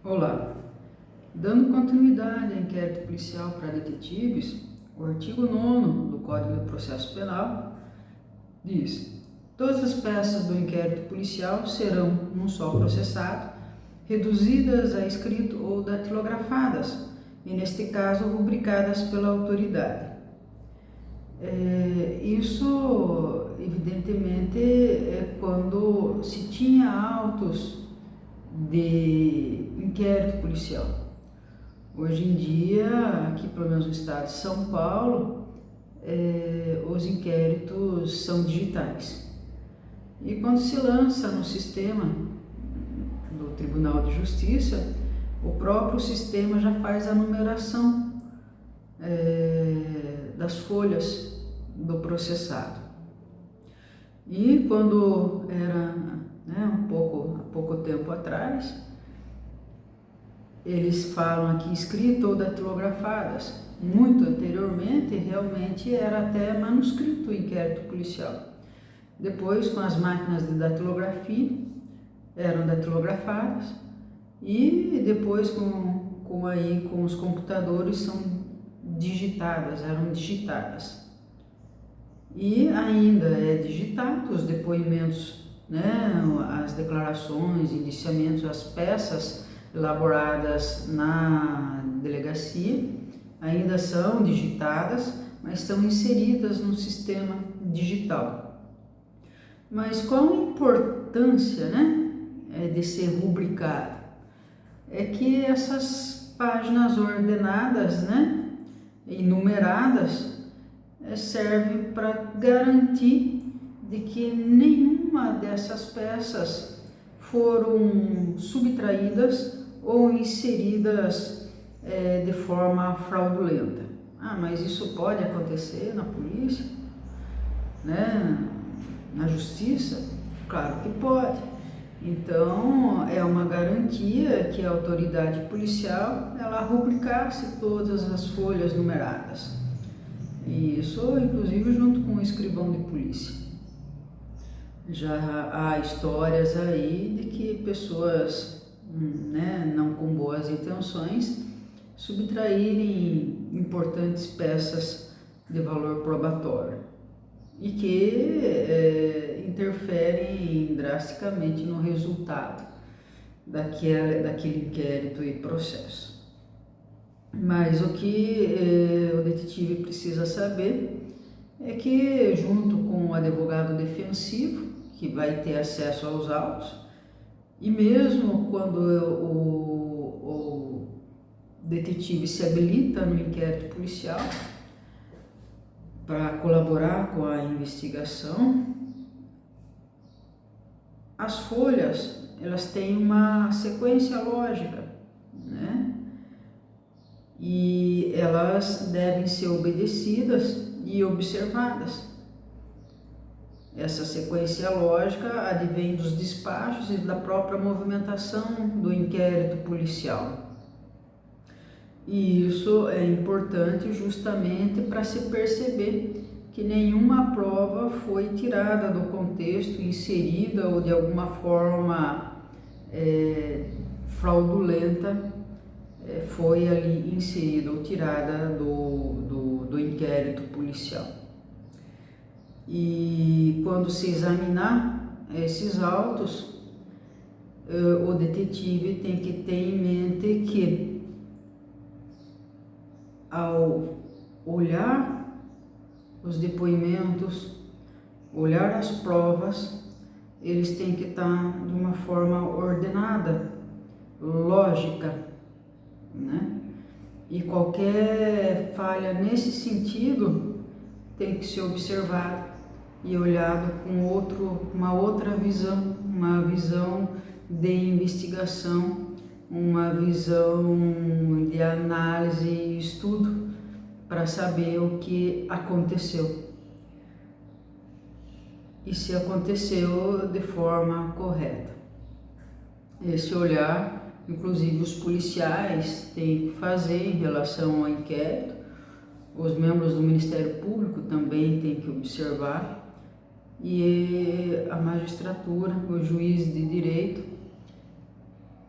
Olá, dando continuidade ao inquérito policial para detetives, o artigo 9º do Código de Processo Penal diz: todas as peças do inquérito policial serão, num só processado, reduzidas a escrito ou datilografadas, e neste caso rubricadas pela autoridade. Isso, evidentemente, é quando se tinha autos de inquérito policial. Hoje em dia, aqui pelo menos no estado de São Paulo, os inquéritos são digitais. E quando se lança no sistema do Tribunal de Justiça, o próprio sistema já faz a numeração das folhas do processado. E quando era há pouco tempo atrás, eles falam aqui escrito ou datilografadas. Muito anteriormente, realmente era até manuscrito o inquérito policial. Depois, com as máquinas de datilografia, eram datilografadas, e depois com os computadores são digitadas, eram digitadas. E ainda é digitado os depoimentos, as declarações, indiciamentos, as peças elaboradas na delegacia ainda são digitadas, mas são inseridas no sistema digital. Mas qual a importância, de ser rubricado? É que essas páginas ordenadas, e numeradas, servem para garantir de que nenhuma dessas peças foram subtraídas ou inseridas de forma fraudulenta. Mas isso pode acontecer na polícia, na justiça? Claro que pode. Então, é uma garantia que a autoridade policial ela rubricasse todas as folhas numeradas. E isso, inclusive, junto com o escrivão de polícia. Já há histórias aí de que pessoas, não com boas intenções, subtraírem importantes peças de valor probatório e que interferem drasticamente no resultado daquele inquérito e processo. Mas o que o detetive precisa saber é que, junto com o advogado defensivo, que vai ter acesso aos autos, e mesmo quando o detetive se habilita no inquérito policial para colaborar com a investigação, as folhas elas têm uma sequência lógica, e elas devem ser obedecidas e observadas. Essa sequência lógica advém dos despachos e da própria movimentação do inquérito policial. E isso é importante justamente para se perceber que nenhuma prova foi tirada do contexto, inserida ou de alguma forma fraudulenta foi ali inserida ou tirada do inquérito policial. E quando se examinar esses autos, o detetive tem que ter em mente que, ao olhar os depoimentos, olhar as provas, eles têm que estar de uma forma ordenada, lógica, E qualquer falha nesse sentido tem que ser observado e olhado com uma outra visão, uma visão de investigação, uma visão de análise e estudo para saber o que aconteceu e se aconteceu de forma correta. Esse olhar, inclusive os policiais têm que fazer em relação ao inquérito, os membros do Ministério Público também têm que observar, e a magistratura, o juiz de direito,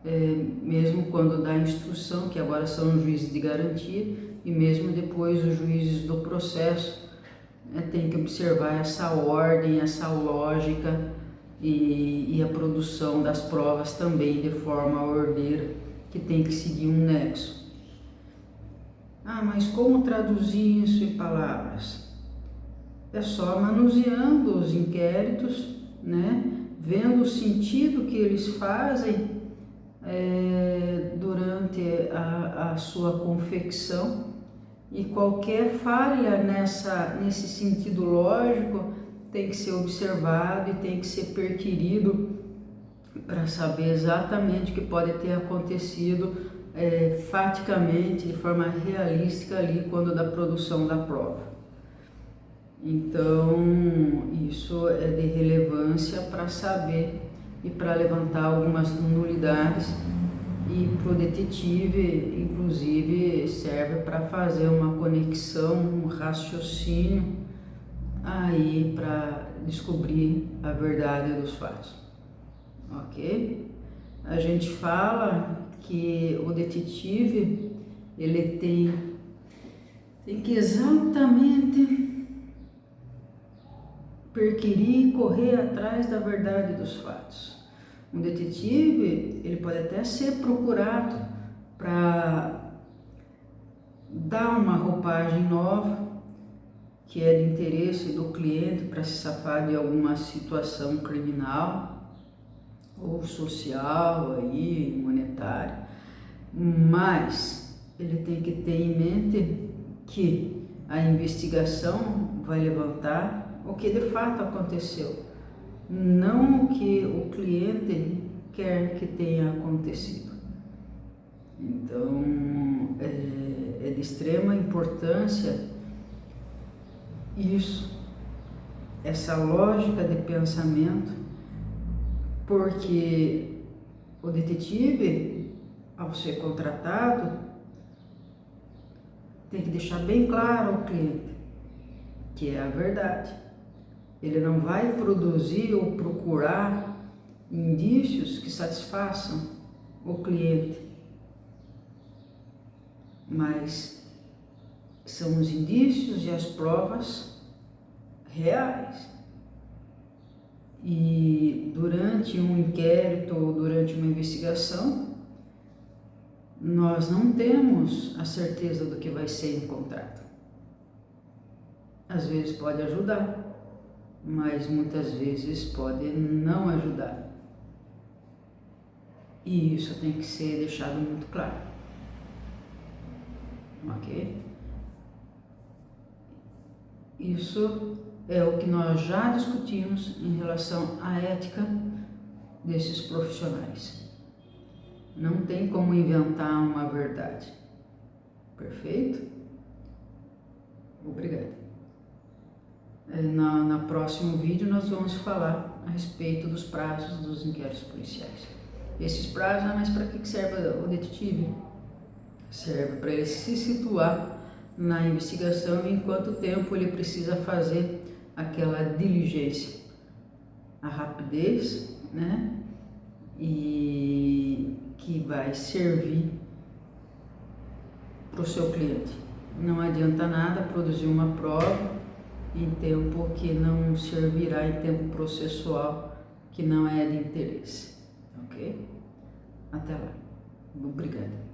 mesmo quando dá instrução, que agora são os juízes de garantia, e mesmo depois os juízes do processo, tem que observar essa ordem, essa lógica e a produção das provas também de forma ordeira, que tem que seguir um nexo. Ah, mas como traduzir isso em palavras? É só manuseando os inquéritos, né? Vendo o sentido que eles fazem durante a sua confecção, e qualquer falha nesse sentido lógico tem que ser observado e tem que ser perquirido para saber exatamente o que pode ter acontecido faticamente, de forma realística ali quando da produção da prova. Então, isso é de relevância para saber e para levantar algumas nulidades, e para o detetive, inclusive, serve para fazer uma conexão, um raciocínio aí para descobrir a verdade dos fatos, ok? A gente fala que o detetive, ele tem que exatamente perquirir e correr atrás da verdade dos fatos. Um detetive, ele pode até ser procurado para dar uma roupagem nova, que é de interesse do cliente para se safar de alguma situação criminal ou social, aí, monetária, mas ele tem que ter em mente que a investigação vai levantar o que de fato aconteceu, não o que o cliente quer que tenha acontecido. Então, é de extrema importância isso, essa lógica de pensamento, porque o detetive, ao ser contratado, tem que deixar bem claro ao cliente que é a verdade. Ele não vai produzir ou procurar indícios que satisfaçam o cliente, mas são os indícios e as provas reais. E durante um inquérito ou durante uma investigação, nós não temos a certeza do que vai ser encontrado. Às vezes pode ajudar, mas muitas vezes pode não ajudar. E isso tem que ser deixado muito claro. Ok? Isso é o que nós já discutimos em relação à ética desses profissionais. Não tem como inventar uma verdade. Perfeito? Obrigado. No próximo vídeo nós vamos falar a respeito dos prazos dos inquéritos policiais. Esses prazos, mas para que serve o detetive? Serve para ele se situar na investigação e em quanto tempo ele precisa fazer aquela diligência, a rapidez, né? E que vai servir para o seu cliente. Não adianta nada produzir uma prova em tempo que não servirá, em tempo processual que não é de interesse, ok? Até lá. Obrigada.